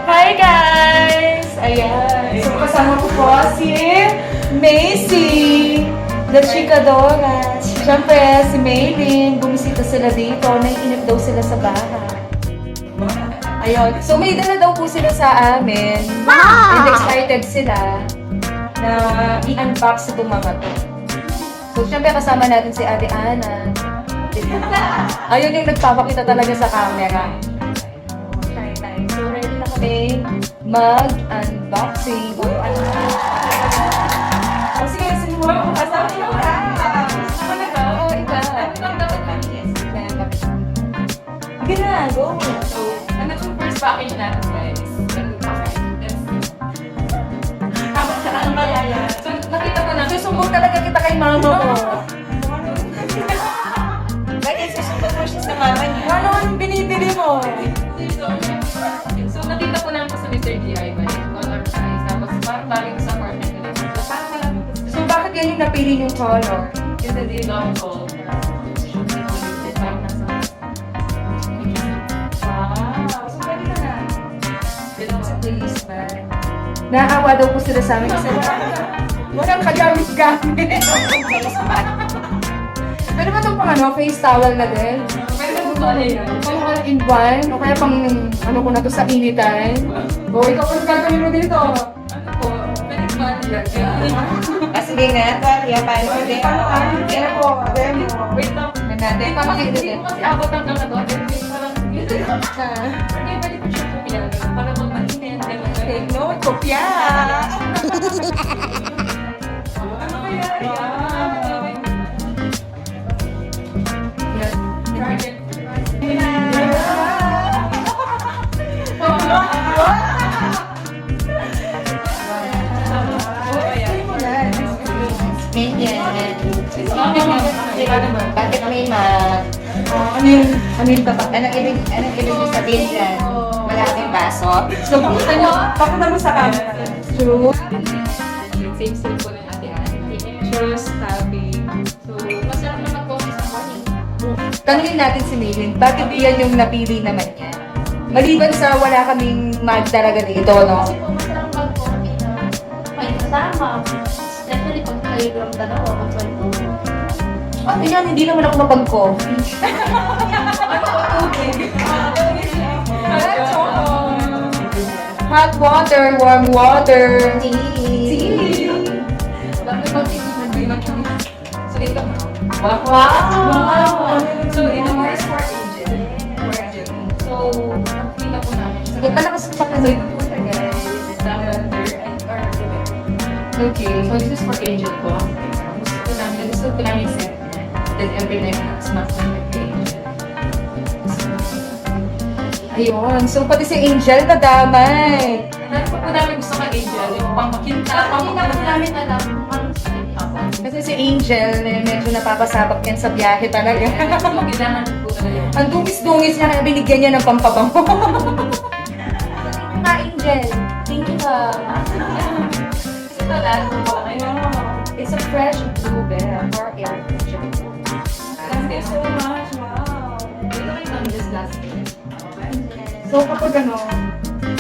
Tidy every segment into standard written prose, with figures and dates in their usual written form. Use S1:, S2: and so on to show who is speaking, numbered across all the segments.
S1: Hi guys! Ayan. So kasama ko po si Macy, the Chicadora. Siyempre, si Maylin, bumisita sila dito. Naiinip daw sila sa bahay. Ayun. So may dala daw po sila sa amin. And excited sila na i-unbox itong mga to. So siyempre kasama natin si Ate Ana. Ayun yung nagpapakita talaga sa camera. So ready na kami mag-unboxing. Sige, sinuha ko. Kasama niyo ka. Kasama na ka. Oo, ikaw. Sige na, go.
S2: So, ano yung first package natin, guys? Ang malaya. So, nakita ko na.
S1: Susumbong talaga kita kay mama mo.
S3: Bakit susunod mo siya sa mama niya?
S1: Ano ang binibili mo?
S2: So, nakita ko na ako sa Mr. DIY. Color size. Tapos, parang bagay ko sa apartment ko. So, parang malapit ko
S1: So bakit yan yung napili yung color?
S2: kasi they love ko. Parang nasa...
S1: Wow! So pwede ka na.
S2: Bilang sa
S1: Please, man. Naawa daw po sila sa amin kasi walang kagamit-gamit. Pwede ba itong pang face towel na din?
S2: Pwede mo ba yun?
S1: Pang all in one? O kaya pang ano ko na to sa initan? O ikaw pa gagawin mo dito?
S2: Ano po? Pwede ba yun?
S3: Sige nga, Talia, paano ko din?
S1: Kaya po, demo.
S2: Wait lang.
S1: Nanate, pamakita
S2: Hindi
S1: din.
S2: ko kasi abot hanggang na doon. Parang yun. Hindi, pwede ko siya pupilan. Para mag-mainit.
S3: Take note, kopya!
S2: Ano kaya?
S3: Bakit may mag...
S1: Ano yung tatak?
S3: Anong ibig sabihin dyan? Malaking baso?
S1: So, pakita mo sa camera. True.
S2: Same po ng ate Anne.
S1: True tabi.
S2: So, masarap na mag-coffee sa morning.
S1: Tanungin natin si Maylin, bakit iyan yung napili naman niya? Maliban sa wala kaming mag talaga dito, no?
S4: Kasi po masarap mag-coffee na may kasama. Especially pag kayo lang dalawa, magkwento.
S1: Oh, yan, hindi naman ako mapag-coffee. Hot water, warm water. Tea.
S2: So, ito.
S1: Wow!
S2: So, ito mo is for Angel. So, nakita ko namin.
S1: Sige, palakas pa ka.
S2: So, ito po siya, guys. Lavender and or blueberry.
S1: Okay.
S2: So, this is for Angel po. Gusto ko namin set niya. Then, every night, smack namin kay Angel.
S1: Ayun. So, pati si Angel kadamay.
S2: Ano po namin gusto kay Angel? Yung pangmakinta,
S4: Hindi naman namin alam kung
S1: Kasi si Angel, medyo napapasabak yan sa biyahe talaga.
S2: Kailangan po talaga.
S1: Ang dungis-dungis niya, kaya binigyan niya ng pampabango. Nga, Angel. Thank you, ha.
S2: Kasi ito lahat po.
S1: It's a fresh blueberry for air pressure.
S2: Thank you so much. Wow. Ito yung on this last day.
S1: So, kapag ano,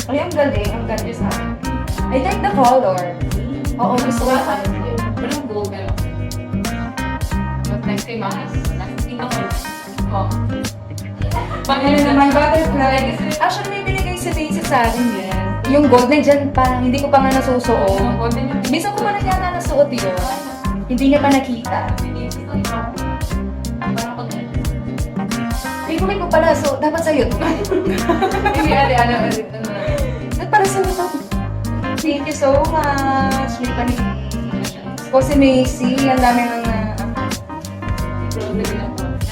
S1: ay, ang galing, ang galing sa akin. I like the color. Oo, gusto ko yung
S2: Walang gold pero. But next kay Mama, nakikita ko. Oh.
S1: Ayun, my butterfly. Actually, may binigay si Daisy sa akin yan. Yung gold, nandyan pa. Hindi ko pa nga nasusuot. Minsan ko pa na yata nasuot yun. Hindi niya pa nakita. Favorite ko pala, so dapat sa'yo to.
S2: Hindi, ano.
S1: At para sa'yo to. Thank you so much. May panig. O si Macy, ang dami ng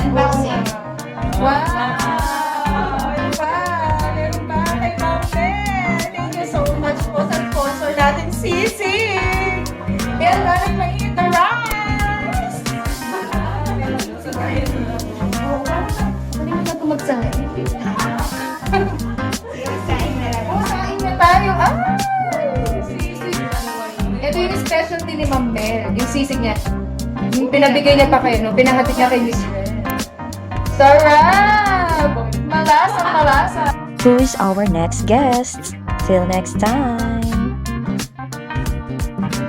S3: Unboxing.
S1: wow! Meron pa! Meron pa kay Ma'am Mel. Thank you so much po sa sponsor natin, Sisi! Kaya natin may the rice! Hindi mo na ito magsahin. Sain na tayo. Ay! Sisig. Ito yung specialty ni Ma'am Mel. Yung sisig niya. Yung pinabigay niya pa kayo, no? Pinahatid niya kay Miss Mel. Sarap! Malasa, malasa.
S5: Who is our next guest? Till next time!